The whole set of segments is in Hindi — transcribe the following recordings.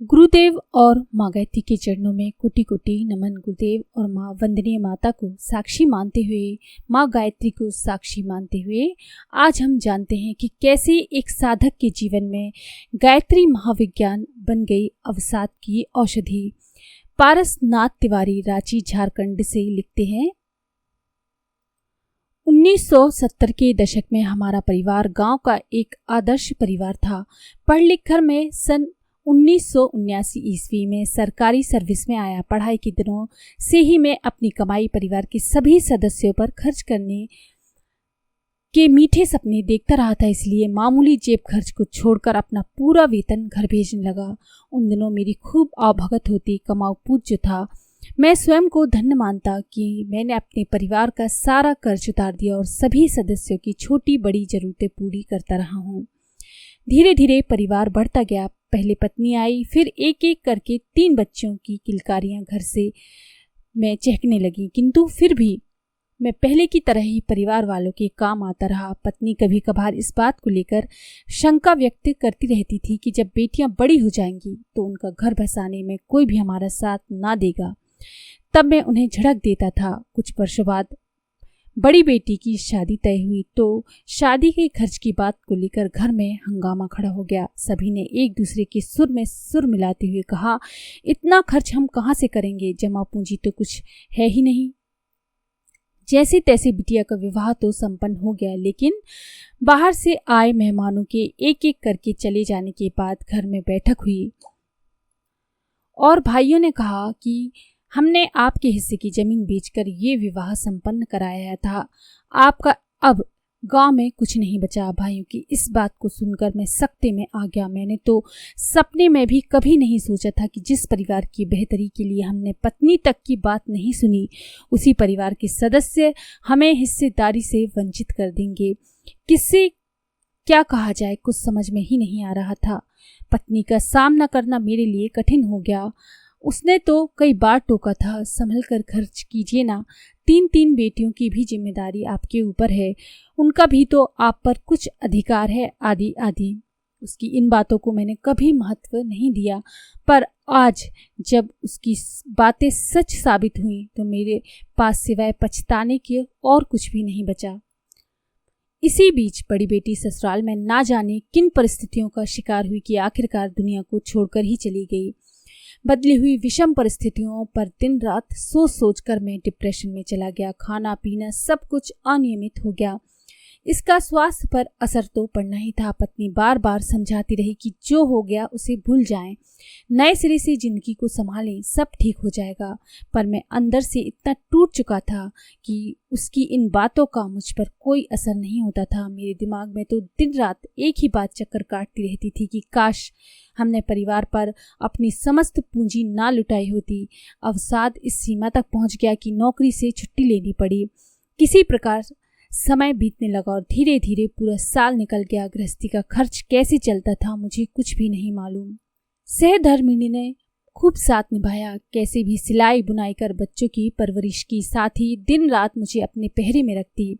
गुरुदेव और माँ गायत्री के चरणों में कोटि कोटि नमन। गुरुदेव और माँ वंदनीय माता को साक्षी मानते हुए, माँ गायत्री को साक्षी मानते हुए आज हम जानते हैं कि कैसे एक साधक के जीवन में गायत्री महाविज्ञान बन गई अवसाद की औषधि। पारसनाथ तिवारी रांची झारखंड से लिखते हैं, 1970 के दशक में हमारा परिवार गांव का एक आदर्श परिवार था। पढ़ लिख कर मैं सन 1979 ईस्वी में सरकारी सर्विस में आया। पढ़ाई के दिनों से ही मैं अपनी कमाई परिवार के सभी सदस्यों पर खर्च करने के मीठे सपने देखता रहा था, इसलिए मामूली जेब खर्च को छोड़कर अपना पूरा वेतन घर भेजने लगा। उन दिनों मेरी खूब आवभगत होती। कमाऊ पूत जो था, मैं स्वयं को धन्य मानता कि मैंने अपने परिवार का सारा कर्ज उतार दिया और सभी सदस्यों की छोटी बड़ी जरूरतें पूरी करता रहा हूँ। धीरे धीरे परिवार बढ़ता गया। पहले पत्नी आई, फिर एक एक करके 3 बच्चों की किलकारियां घर से मैं चहकने लगी, किंतु फिर भी मैं पहले की तरह ही परिवार वालों के काम आता रहा। पत्नी कभी कभार इस बात को लेकर शंका व्यक्त करती रहती थी कि जब बेटियां बड़ी हो जाएंगी तो उनका घर बसाने में कोई भी हमारा साथ ना देगा। तब मैं उन्हें झड़क देता था। कुछ वर्षों बाद बड़ी बेटी की शादी तय हुई तो शादी के खर्च की बात को लेकर घर में हंगामा खड़ा हो गया। सभी ने एक दूसरे के सुर में सुर मिलाते हुए कहा, इतना खर्च हम कहाँ से करेंगे, जमा पूंजी तो कुछ है ही नहीं। जैसे तैसे बिटिया का विवाह तो संपन्न हो गया, लेकिन बाहर से आए मेहमानों के एक एक करके चले जाने के बाद घर में बैठक हुई और भाइयों ने कहा कि हमने आपके हिस्से की जमीन बेचकर ये विवाह संपन्न कराया था। आपका अब गांव में कुछ नहीं बचा। भाइयों की इस बात को सुनकर मैं सख्ते में आ गया। मैंने तो सपने में भी कभी नहीं सोचा था कि जिस परिवार की बेहतरी के लिए हमने पत्नी तक की बात नहीं सुनी, उसी परिवार के सदस्य हमें हिस्सेदारी से वंचित कर देंगे। किससे क्या कहा जाए, कुछ समझ में ही नहीं आ रहा था। पत्नी का सामना करना मेरे लिए कठिन हो गया। उसने तो कई बार टोका था, संभल कर खर्च कीजिए ना, 3 बेटियों की भी जिम्मेदारी आपके ऊपर है, उनका भी तो आप पर कुछ अधिकार है, आदि आदि। उसकी इन बातों को मैंने कभी महत्व नहीं दिया, पर आज जब उसकी बातें सच साबित हुई तो मेरे पास सिवाय पछताने के और कुछ भी नहीं बचा। इसी बीच बड़ी बेटी ससुराल में ना जाने किन परिस्थितियों का शिकार हुई कि आखिरकार दुनिया को छोड़कर ही चली गई। बदली हुई विषम परिस्थितियों पर दिन रात सोच सोच कर मैं डिप्रेशन में चला गया। खाना पीना सब कुछ अनियमित हो गया। इसका स्वास्थ्य पर असर तो पड़ना ही था। पत्नी बार बार समझाती रही कि जो हो गया उसे भूल जाएं, नए सिरे से जिंदगी को संभालें, सब ठीक हो जाएगा। पर मैं अंदर से इतना टूट चुका था कि उसकी इन बातों का मुझ पर कोई असर नहीं होता था। मेरे दिमाग में तो दिन रात एक ही बात चक्कर काटती रहती थी कि काश हमने परिवार पर अपनी समस्त पूंजी ना लुटाई होती। अवसाद इस सीमा तक पहुंच गया कि नौकरी से छुट्टी लेनी पड़ी। किसी प्रकार समय बीतने लगा और धीरे धीरे पूरा साल निकल गया। गृहस्थी का खर्च कैसे चलता था मुझे कुछ भी नहीं मालूम। सहधर्मिणी ने खूब साथ निभाया, कैसे भी सिलाई बुनाई कर बच्चों की परवरिश की, साथ ही दिन रात मुझे अपने पहरे में रखती।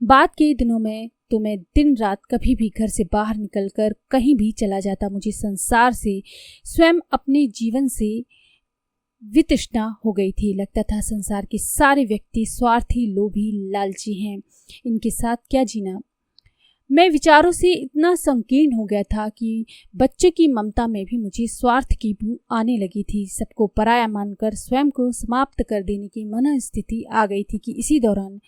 बाद के दिनों में तो मैं दिन रात कभी भी घर से बाहर निकलकर कहीं भी चला जाता। मुझे संसार से, स्वयं अपने जीवन से वितृष्णा हो गई थी। लगता था संसार के सारे व्यक्ति स्वार्थी, लोभी, लालची हैं, इनके साथ क्या जीना। मैं विचारों से इतना संकीर्ण हो गया था कि बच्चे की ममता में भी मुझे स्वार्थ की बू आने लगी थी। सबको पराया मानकर स्वयं को समाप्त कर देने की मनस्थिति आ गई थी कि इसी दौरान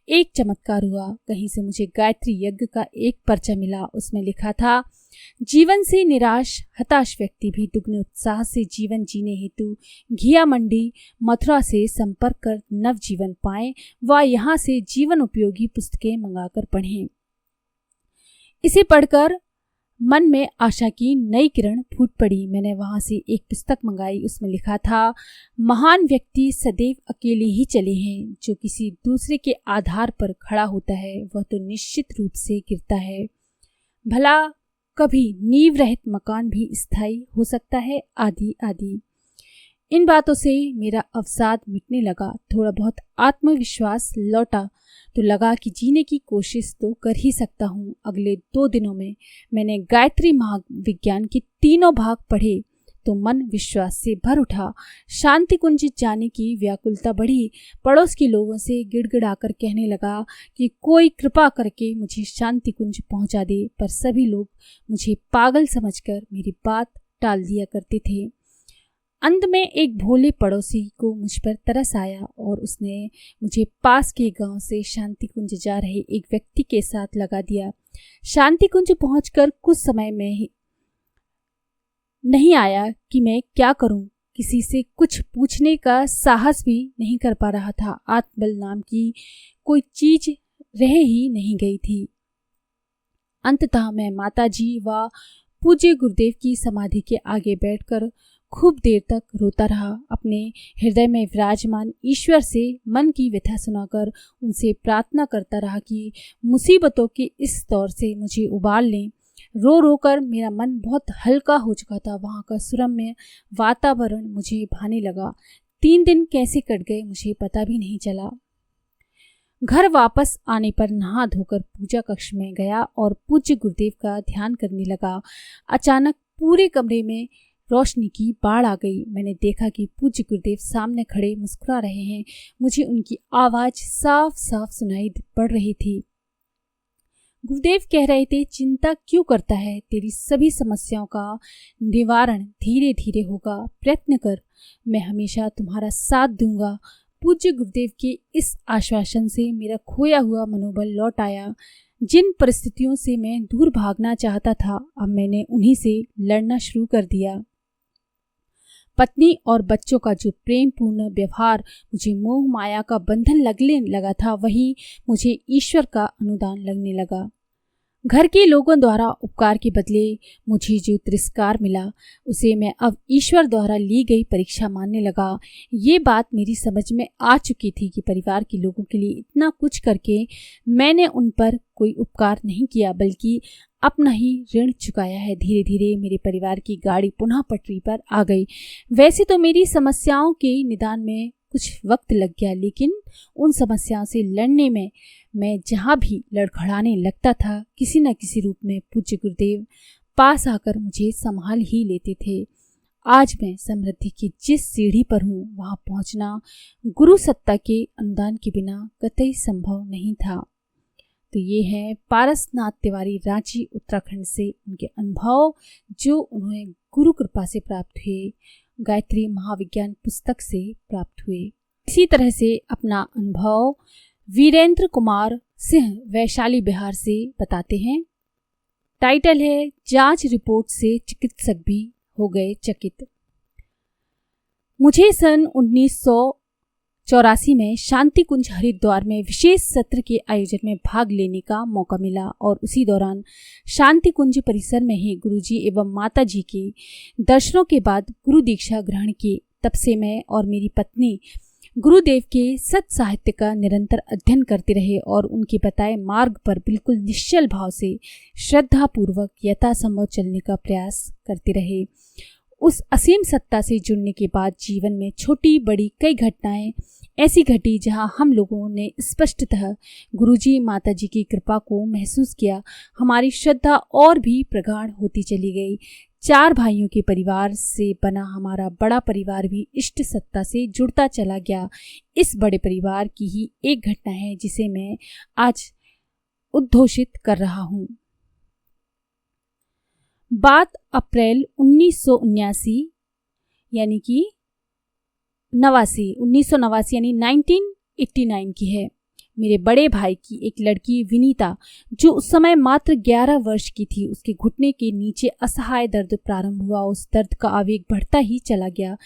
एक चमत्कार हुआ। कहीं से मुझे गायत्री यज्ञ का एक पर्चा मिला। उसमें लिखा था, जीवन से निराश हताश व्यक्ति भी दुगने उत्साह से जीवन जीने हेतु घिया मंडी मथुरा से संपर्क कर नव जीवन पाएं व यहाँ से जीवन उपयोगी पुस्तकें मंगाकर पढ़ें। इसे पढ़कर मन में आशा की नई किरण फूट पड़ी। मैंने वहां से एक पुस्तक मंगाई। उसमें लिखा था, महान व्यक्ति सदैव अकेले ही चले हैं, जो किसी दूसरे के आधार पर खड़ा होता है वह तो निश्चित रूप से गिरता है। भला कभी नींव रहित मकान भी स्थायी हो सकता है, आदि आदि। इन बातों से मेरा अवसाद मिटने लगा। थोड़ा बहुत आत्मविश्वास लौटा तो लगा कि जीने की कोशिश तो कर ही सकता हूँ। अगले 2 दिनों में मैंने गायत्री महाविज्ञान के 3 भाग पढ़े तो मन विश्वास से भर उठा। शांति कुंज जाने की व्याकुलता बढ़ी। पड़ोस के लोगों से गिड़गिड़ाकर कहने लगा कि कोई कृपा करके मुझे शांति कुंज पहुंचा दे, पर सभी लोग मुझे पागल समझकर मेरी बात टाल दिया करते थे। अंत में एक भोले पड़ोसी को मुझ पर तरस आया और उसने मुझे पास के गांव से शांति कुंज जा रहे एक व्यक्ति के साथ लगा दिया। शांति कुंज पहुंचकर कुछ समय में ही नहीं आया कि मैं क्या करूं। किसी से कुछ पूछने का साहस भी नहीं कर पा रहा था। आत्मबल नाम की कोई चीज रह ही नहीं गई थी। अंततः मैं माताजी व पूज्य गुरुदेव की समाधि के आगे बैठकर खूब देर तक रोता रहा। अपने हृदय में विराजमान ईश्वर से मन की व्यथा सुनाकर उनसे प्रार्थना करता रहा कि मुसीबतों के इस दौर से मुझे उबार लें। रो रो कर मेरा मन बहुत हल्का हो चुका था। वहाँ का सुरम्य वातावरण मुझे भाने लगा। 3 दिन कैसे कट गए मुझे पता भी नहीं चला। घर वापस आने पर नहा धोकर पूजा कक्ष में गया और पूज्य गुरुदेव का ध्यान करने लगा। अचानक पूरे कमरे में रोशनी की बाढ़ आ गई। मैंने देखा कि पूज्य गुरुदेव सामने खड़े मुस्कुरा रहे हैं। मुझे उनकी आवाज साफ साफ सुनाई पड़ रही थी। गुरुदेव कह रहे थे, चिंता क्यों करता है, तेरी सभी समस्याओं का निवारण धीरे धीरे होगा, प्रयत्न कर, मैं हमेशा तुम्हारा साथ दूंगा। पूज्य गुरुदेव के इस आश्वासन से मेरा खोया हुआ मनोबल लौट आया। जिन परिस्थितियों से मैं दूर भागना चाहता था, अब मैंने उन्हीं से लड़ना शुरू कर दिया। पत्नी और बच्चों का जो प्रेम पूर्ण व्यवहार मुझे मोह माया का बंधन लगने लगा था, वही मुझे ईश्वर का अनुदान लगने लगा। घर के लोगों द्वारा उपकार के बदले मुझे जो तिरस्कार मिला, उसे मैं अब ईश्वर द्वारा ली गई परीक्षा मानने लगा। ये बात मेरी समझ में आ चुकी थी कि परिवार के लोगों के लिए इतना कुछ करके मैंने उन पर कोई उपकार नहीं किया, बल्कि अपना ही ऋण चुकाया है। धीरे धीरे मेरे परिवार की गाड़ी पुनः पटरी पर आ गई। वैसे तो मेरी समस्याओं के निदान में कुछ वक्त लग गया, लेकिन उन समस्याओं से लड़ने में मैं जहाँ भी लड़खड़ाने लगता था, किसी न किसी रूप में पूज्य गुरुदेव पास आकर मुझे संभाल ही लेते थे। आज मैं समृद्धि की जिस सीढ़ी पर हूँ, वहाँ पहुँचना गुरु सत्ता के अनुदान के बिना कतई संभव नहीं था। तो ये है पारसनाथ तिवारी, रांची उत्तराखंड से, उनके अनुभव जो उन्हें गुरु कृपा से प्राप्त हुए, गायत्री महाविज्ञान पुस्तक से प्राप्त हुए। इसी तरह से अपना अनुभव वीरेंद्र कुमार सिंह वैशाली बिहार से बताते हैं। टाइटल है, जांच रिपोर्ट से चिकित्सक भी हो गए चकित। मुझे सन 1984 में शांति कुंज हरिद्वार में विशेष सत्र के आयोजन में भाग लेने का मौका मिला और उसी दौरान शांति कुंज परिसर में ही गुरुजी एवं माताजी के दर्शनों के बाद गुरु दीक्षा ग्रहण की। तब से मैं और मेरी पत्नी गुरुदेव के सत साहित्य का निरंतर अध्ययन करते रहे और उनके बताए मार्ग पर बिल्कुल निश्चल भाव से श्रद्धा पूर्वक यथासंभव चलने का प्रयास करते रहे। उस असीम सत्ता से जुड़ने के बाद जीवन में छोटी बड़ी कई घटनाएं ऐसी घटी जहां हम लोगों ने स्पष्टतः गुरुजी माताजी की कृपा को महसूस किया। हमारी श्रद्धा और भी प्रगाढ़ होती चली गई। 4 भाइयों के परिवार से बना हमारा बड़ा परिवार भी इष्ट सत्ता से जुड़ता चला गया। इस बड़े परिवार की ही एक घटना है जिसे मैं आज उद्घोषित कर रहा हूँ। बात अप्रैल 1979 यानी कि 1989 यानी 1989 की है। मेरे बड़े भाई की एक लड़की विनीता, जो उस समय मात्र 11 वर्ष की थी, उसके घुटने के नीचे असहाय दर्द प्रारंभ हुआ। उस दर्द का आवेग बढ़ता ही चला गया।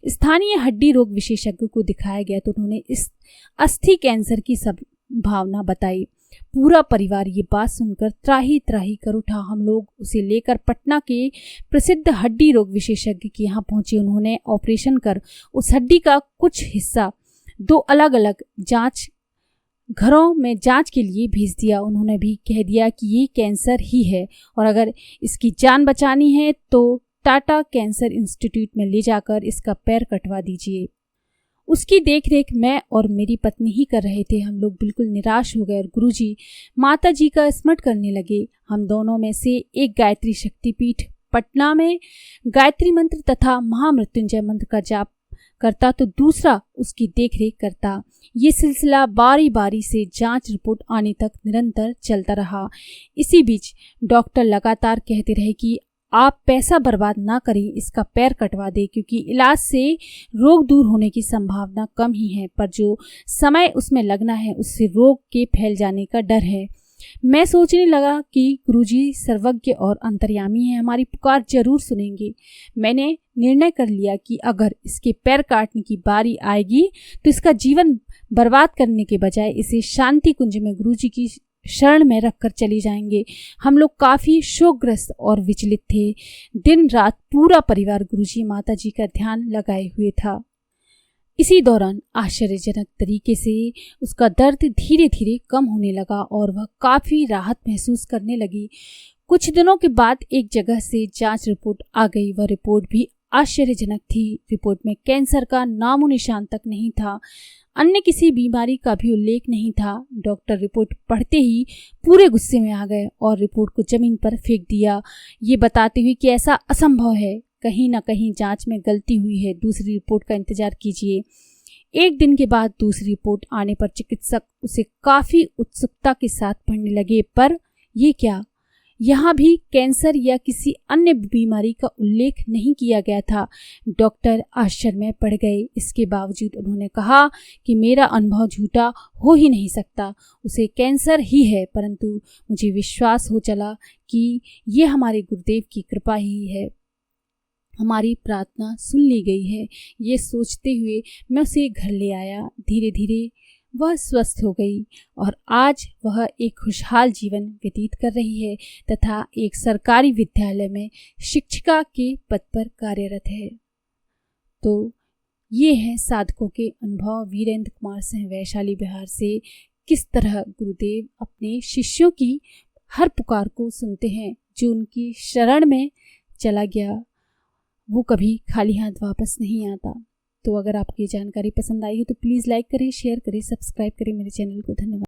स्थानीय हड्डी रोग विशेषज्ञ को दिखाया गया तो उन्होंने इस अस्थि कैंसर की संभावना बताई। पूरा परिवार ये बात सुनकर त्राही त्राही कर उठा। हम लोग उसे लेकर पटना के प्रसिद्ध हड्डी रोग विशेषज्ञ के यहाँ पहुंचे। उन्होंने ऑपरेशन कर उस हड्डी का कुछ हिस्सा 2 अलग अलग जांच घरों में जांच के लिए भेज दिया। उन्होंने भी कह दिया कि ये कैंसर ही है और अगर इसकी जान बचानी है तो टाटा कैंसर इंस्टीट्यूट में ले जाकर इसका पैर कटवा दीजिए। उसकी देखरेख मैं और मेरी पत्नी ही कर रहे थे। हम लोग बिल्कुल निराश हो गए और गुरुजी माताजी का स्मरण करने लगे। हम दोनों में से एक गायत्री शक्तिपीठ पटना में गायत्री मंत्र तथा महामृत्युंजय मंत्र का जाप करता तो दूसरा उसकी देखरेख करता। ये सिलसिला बारी बारी से जांच रिपोर्ट आने तक निरंतर चलता रहा। इसी बीच डॉक्टर लगातार कहते रहे कि आप पैसा बर्बाद ना करें, इसका पैर कटवा दें, क्योंकि इलाज से रोग दूर होने की संभावना कम ही है, पर जो समय उसमें लगना है उससे रोग के फैल जाने का डर है। मैं सोचने लगा कि गुरुजी सर्वज्ञ और अंतर्यामी हैं, हमारी पुकार जरूर सुनेंगे। मैंने निर्णय कर लिया कि अगर इसके पैर काटने की बारी आएगी तो इसका जीवन बर्बाद करने के बजाय इसे शांति कुंज में गुरुजी की शरण में रखकर चले जाएंगे। हम लोग काफी शोकग्रस्त और विचलित थे। दिन रात पूरा परिवार गुरुजी माताजी का ध्यान लगाए हुए था। इसी दौरान आश्चर्यजनक तरीके से उसका दर्द धीरे धीरे कम होने लगा और वह काफी राहत महसूस करने लगी। कुछ दिनों के बाद एक जगह से जांच रिपोर्ट आ गई। वह रिपोर्ट भी आश्चर्यजनक थी। रिपोर्ट में कैंसर का नामो निशान तक नहीं था, अन्य किसी बीमारी का भी उल्लेख नहीं था। डॉक्टर रिपोर्ट पढ़ते ही पूरे गुस्से में आ गए और रिपोर्ट को जमीन पर फेंक दिया, ये बताते हुए कि ऐसा असंभव है, कहीं ना कहीं जांच में गलती हुई है, दूसरी रिपोर्ट का इंतजार कीजिए। एक दिन के बाद दूसरी रिपोर्ट आने पर चिकित्सक उसे काफी उत्सुकता के साथ पढ़ने लगे, पर ये क्या, यहाँ भी कैंसर या किसी अन्य बीमारी का उल्लेख नहीं किया गया था। डॉक्टर आश्चर्य में पड़ गए। इसके बावजूद उन्होंने कहा कि मेरा अनुभव झूठा हो ही नहीं सकता, उसे कैंसर ही है, परंतु मुझे विश्वास हो चला कि ये हमारे गुरुदेव की कृपा ही है, हमारी प्रार्थना सुन ली गई है। ये सोचते हुए मैं उसे घर ले आया। धीरे धीरे वह स्वस्थ हो गई और आज वह एक खुशहाल जीवन व्यतीत कर रही है तथा एक सरकारी विद्यालय में शिक्षिका के पद पर कार्यरत है। तो ये हैं साधकों के अनुभव। वीरेंद्र कुमार सिंह, वैशाली बिहार से, किस तरह गुरुदेव अपने शिष्यों की हर पुकार को सुनते हैं। जो उनकी शरण में चला गया वो कभी खाली हाथ वापस नहीं आता। तो अगर आपकी जानकारी पसंद आई हो तो प्लीज़ लाइक करें, शेयर करें, सब्सक्राइब करें मेरे चैनल को। धन्यवाद।